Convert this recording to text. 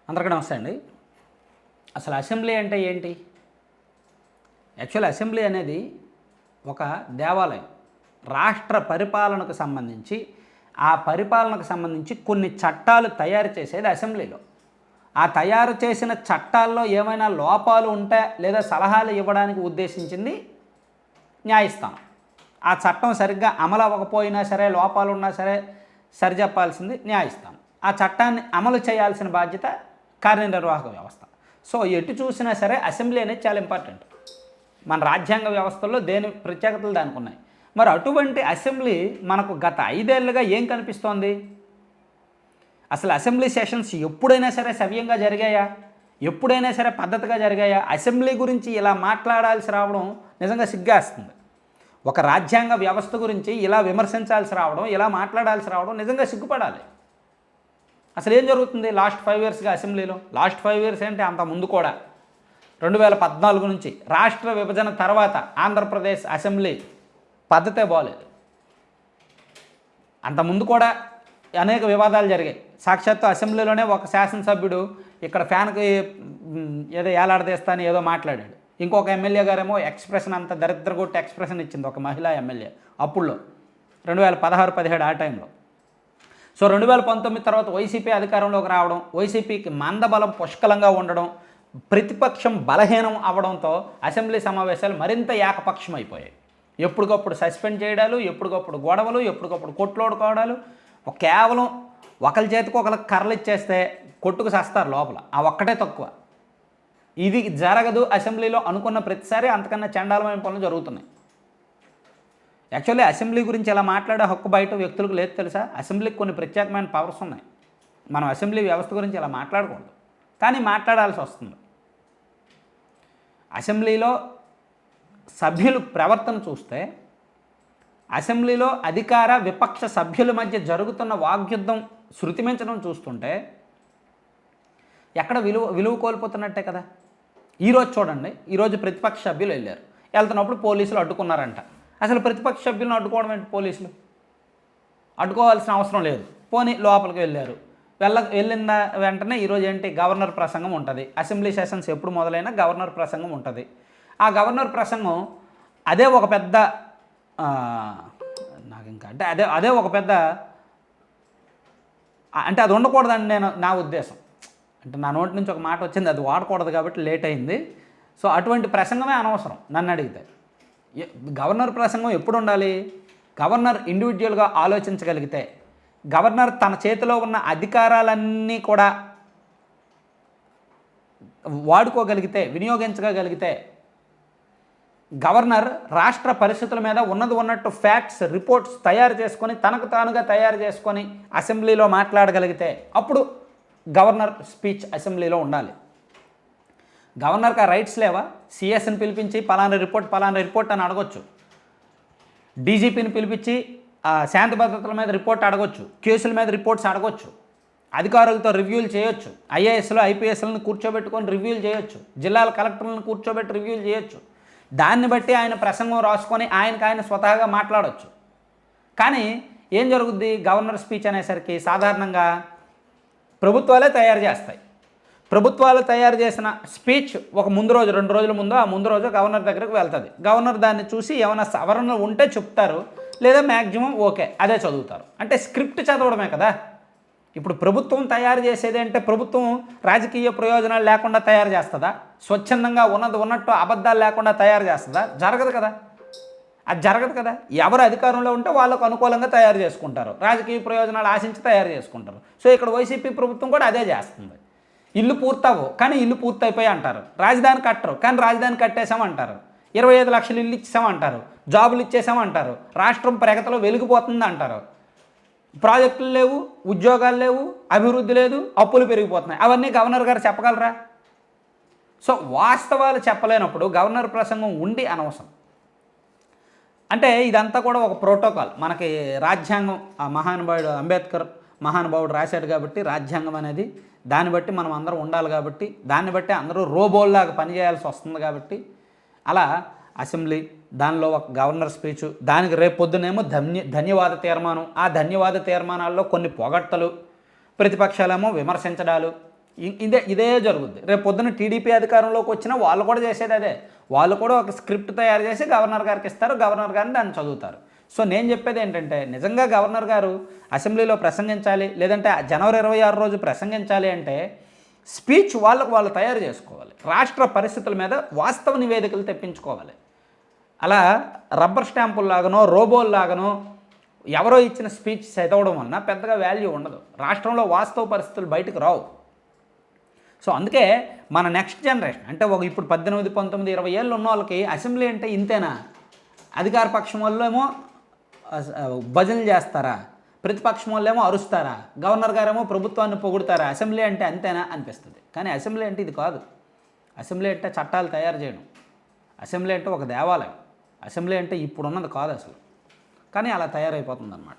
అందరికీ నమస్తే అండి. అసలు అసెంబ్లీ అంటే ఏంటి? యాక్చువల్ అసెంబ్లీ అనేది ఒక దేవాలయం. రాష్ట్ర పరిపాలనకు సంబంధించి, ఆ పరిపాలనకు సంబంధించి కొన్ని చట్టాలు తయారు చేసేది అసెంబ్లీలో. ఆ తయారు చేసిన చట్టాల్లో ఏమైనా లోపాలు ఉంటే లేదా సలహాలు ఇవ్వడానికి ఉద్దేశించింది న్యాయస్థానం. ఆ చట్టం సరిగ్గా అమలు అవ్వకపోయినా సరే, లోపాలు ఉన్నా సరే సరిచెప్పాల్సింది న్యాయస్థానం. ఆ చట్టాన్ని అమలు చేయాల్సిన బాధ్యత కార్యనిర్వాహక వ్యవస్థ. సో ఎటు చూసినా సరే అసెంబ్లీ అనేది చాలా ఇంపార్టెంట్. మన రాజ్యాంగ వ్యవస్థల్లో దేని ప్రత్యేకతలు దానికి ఉన్నాయి. మరి అటువంటి అసెంబ్లీ మనకు గత 5 ఏళ్లుగా ఏం కనిపిస్తోంది? అసలు అసెంబ్లీ సెషన్స్ ఎప్పుడైనా సరే సవ్యంగా జరిగాయా? ఎప్పుడైనా సరే పద్ధతిగా జరిగాయా? అసెంబ్లీ గురించి ఇలా మాట్లాడాల్సి రావడం నిజంగా సిగ్గేస్తుంది. ఒక రాజ్యాంగ వ్యవస్థ గురించి ఇలా విమర్శించాల్సి రావడం, ఇలా మాట్లాడాల్సి రావడం నిజంగా సిగ్గుపడాలి. అసలు ఏం జరుగుతుంది లాస్ట్ 5 ఇయర్స్గా అసెంబ్లీలో? లాస్ట్ 5 ఇయర్స్ అంటే అంత ముందు కూడా 2014 నుంచి రాష్ట్ర విభజన తర్వాత ఆంధ్రప్రదేశ్ అసెంబ్లీ పద్ధతే బాగోలేదు. అంతకుముందు కూడా అనేక వివాదాలు జరిగాయి. సాక్షాత్తు అసెంబ్లీలోనే ఒక శాసనసభ్యుడు ఇక్కడ ఫ్యాన్కి ఏదో ఏలాడదీస్తా అని ఏదో మాట్లాడాడు. ఇంకొక ఎమ్మెల్యే గారేమో ఎక్స్ప్రెషన్ అంత దరిద్రగొట్టి ఎక్స్ప్రెషన్ ఇచ్చింది ఒక మహిళా ఎమ్మెల్యే అప్పుల్లో 2016-17 ఆ టైంలో. సో 2019 తర్వాత వైసీపీ అధికారంలోకి రావడం, వైసీపీకి మందబలం పుష్కలంగా ఉండడం, ప్రతిపక్షం బలహీనం అవడంతో అసెంబ్లీ సమావేశాలు మరింత ఏకపక్షం అయిపోయాయి. ఎప్పటికప్పుడు సస్పెండ్ చేయడాలు, ఎప్పటికప్పుడు గొడవలు, ఎప్పటికప్పుడు కొట్లాడుకోవడాలు. కేవలం ఒకరి చేతికి ఒకరికి కర్రలు ఇచ్చేస్తే కొట్టుకు చేస్తారు లోపల. ఆ ఒక్కటే తక్కువ. ఇది జరగదు అసెంబ్లీలో అనుకున్న ప్రతిసారి అంతకన్నా చండాలమైన పనులు జరుగుతున్నాయి. యాక్చువల్లీ అసెంబ్లీ గురించి ఇలా మాట్లాడే హక్కు బయట వ్యక్తులకు లేదు తెలుసా? అసెంబ్లీకి కొన్ని ప్రత్యేకమైన పవర్స్ ఉన్నాయి. మనం అసెంబ్లీ వ్యవస్థ గురించి ఇలా మాట్లాడకూడదు, కానీ మాట్లాడాల్సి వస్తుంది. అసెంబ్లీలో సభ్యులు ప్రవర్తన చూస్తే, అసెంబ్లీలో అధికార విపక్ష సభ్యుల మధ్య జరుగుతున్న వాగ్యుద్ధం శృతిమించడం చూస్తుంటే ఎక్కడ విలువ కోల్పోతున్నట్టే కదా. ఈరోజు చూడండి, ఈరోజు ప్రతిపక్ష సభ్యులు వెళ్తున్నప్పుడు పోలీసులు అడ్డుకున్నారంట. అసలు ప్రతిపక్ష సభ్యులను అడ్డుకోవడం ఏంటి? పోలీసులు అడ్డుకోవాల్సిన అవసరం లేదు. పోనీ లోపలికి వెళ్ళిన వెంటనే ఈరోజు ఏంటి, గవర్నర్ ప్రసంగం ఉంటుంది. అసెంబ్లీ సెషన్స్ ఎప్పుడు మొదలైనా గవర్నర్ ప్రసంగం ఉంటుంది. ఆ గవర్నర్ ప్రసంగం అదే ఒక పెద్ద నాకు ఇంకా అంటే అదే ఒక పెద్ద అంటే అది ఉండకూడదని నా ఉద్దేశం. అంటే నా నోటి నుంచి ఒక మాట వచ్చింది, అది వాడకూడదు కాబట్టి లేట్ అయింది. సో అటువంటి ప్రసంగమే అనవసరం నన్ను అడిగితే. గవర్నర్ ప్రసంగం ఎప్పుడు ఉండాలి? గవర్నర్ ఇండివిజువల్గా ఆలోచించగలిగితే, గవర్నర్ తన చేతిలో ఉన్న అధికారాలన్నీ కూడా వాడుకోగలిగితే, వినియోగించగలిగితే, గవర్నర్ రాష్ట్ర పరిస్థితుల మీద ఉన్నట్టు ఫ్యాక్ట్స్ రిపోర్ట్స్ తయారు చేసుకొని తనకు తానుగా తయారు చేసుకొని అసెంబ్లీలో మాట్లాడగలిగితే అప్పుడు గవర్నర్ స్పీచ్ అసెంబ్లీలో ఉండాలి. గవర్నర్కి ఆ రైట్స్ లేవా? సిఎస్ని పిలిపించి పలానా రిపోర్ట్ అని అడగొచ్చు. డీజీపీని పిలిపించి శాంతి భద్రతల మీద రిపోర్ట్ అడగొచ్చు. కేసుల మీద రిపోర్ట్స్ అడగొచ్చు. అధికారులతో రివ్యూలు చేయొచ్చు. ఐఏఎస్లు ఐపీఎస్లను కూర్చోబెట్టుకొని రివ్యూలు చేయొచ్చు. జిల్లాల కలెక్టర్లను కూర్చోబెట్టి రివ్యూలు చేయొచ్చు. దాన్ని బట్టి ఆయన ప్రసంగం రాసుకొని ఆయన స్వతహాగా మాట్లాడవచ్చు. కానీ ఏం జరుగుద్ది? గవర్నర్ స్పీచ్ అనేసరికి సాధారణంగా ప్రభుత్వాలే తయారు చేస్తాయి. ప్రభుత్వాలు తయారు చేసిన స్పీచ్ ఒక ముందు రోజు 2 రోజుల ముందు, ఆ ముందు రోజు గవర్నర్ దగ్గరకు వెళ్తుంది. గవర్నర్ దాన్ని చూసి ఏమైనా సవరణలు ఉంటే చెప్తారు, లేదా మ్యాక్సిమం ఓకే అదే చదువుతారు. అంటే స్క్రిప్ట్ చదవడమే కదా. ఇప్పుడు ప్రభుత్వం తయారు చేసేది అంటే ప్రభుత్వం రాజకీయ ప్రయోజనాలు లేకుండా తయారు చేస్తుందా? స్వచ్ఛందంగా ఉన్నట్టు అబద్ధాలు లేకుండా తయారు చేస్తుందా? జరగదు కదా. అది జరగదు కదా. ఎవరు అధికారంలో ఉంటే వాళ్ళకు అనుకూలంగా తయారు చేసుకుంటారు, రాజకీయ ప్రయోజనాలు ఆశించి తయారు చేసుకుంటారు. సో ఇక్కడ వైసీపీ ప్రభుత్వం కూడా అదే చేస్తుంది. ఇల్లు పూర్తవు కానీ ఇల్లు పూర్తయిపోయి అంటారు. రాజధాని కట్టరు కానీ రాజధాని కట్టేసామంటారు. 25 లక్షలు ఇల్లు ఇచ్చామంటారు. జాబులు ఇచ్చేసామంటారు. రాష్ట్రం ప్రగతిలో వెలిగిపోతుంది అంటారు. ప్రాజెక్టులు లేవు, ఉద్యోగాలు లేవు, అభివృద్ధి లేదు, అప్పులు పెరిగిపోతున్నాయి. అవన్నీ గవర్నర్ గారు చెప్పగలరా? సో వాస్తవాలు చెప్పలేనప్పుడు గవర్నర్ ప్రసంగం ఉండి అనవసరం. అంటే ఇదంతా కూడా ఒక ప్రోటోకాల్. మనకి రాజ్యాంగం మహానుభావుడు రాశాడు కాబట్టి రాజ్యాంగం అనేది, దాన్ని బట్టి మనం అందరం ఉండాలి కాబట్టి, దాన్ని బట్టి అందరూ రోబోల్లాగా పనిచేయాల్సి వస్తుంది కాబట్టి, అలా అసెంబ్లీ దానిలో ఒక గవర్నర్ స్పీచ్, దానికి రేపు పొద్దునేమో ధన్యవాద తీర్మానం. ఆ ధన్యవాద తీర్మానాల్లో కొన్ని పొగడ్తలు, ప్రతిపక్షాలేమో విమర్శించడాలు, ఇదే జరుగుద్ది. రేపు పొద్దున టీడీపీ అధికారంలోకి వచ్చినా వాళ్ళు కూడా చేసేది అదే. వాళ్ళు కూడా ఒక స్క్రిప్ట్ తయారు చేసి గవర్నర్ గారికి ఇస్తారు, గవర్నర్ గారిని దాన్ని చదువుతారు. సో నేను చెప్పేది ఏంటంటే, నిజంగా గవర్నర్ గారు అసెంబ్లీలో ప్రసంగించాలి, లేదంటే జనవరి 26 రోజు ప్రసంగించాలి అంటే స్పీచ్ వాళ్ళు తయారు చేసుకోవాలి. రాష్ట్ర పరిస్థితుల మీద వాస్తవ నివేదికలు తెప్పించుకోవాలి. అలా రబ్బర్ స్టాంపుల్లాగానో రోబోల్లాగానో ఎవరో ఇచ్చిన స్పీచ్ చదవడం వలన పెద్దగా వాల్యూ ఉండదు. రాష్ట్రంలో వాస్తవ పరిస్థితులు బయటకు రావు. సో అందుకే మన నెక్స్ట్ జనరేషన్ అంటే ఇప్పుడు 18, 19, 20 ఏళ్ళు ఉన్న వాళ్ళకి అసెంబ్లీ అంటే ఇంతేనా, అధికార పక్షం వాళ్ళేమో భజనలు చేస్తారా, ప్రతిపక్షం వాళ్ళేమో అరుస్తారా, గవర్నర్ గారేమో ప్రభుత్వాన్ని పొగుడతారా, అసెంబ్లీ అంటే అంతేనా అనిపిస్తుంది. కానీ అసెంబ్లీ అంటే ఇది కాదు. అసెంబ్లీ అంటే చట్టాలు తయారు చేయడం, అసెంబ్లీ అంటే ఒక దేవాలయం, అసెంబ్లీ అంటే ఇప్పుడున్నది కాదు అసలు. కానీ అలా తయారైపోతుంది అన్నమాట.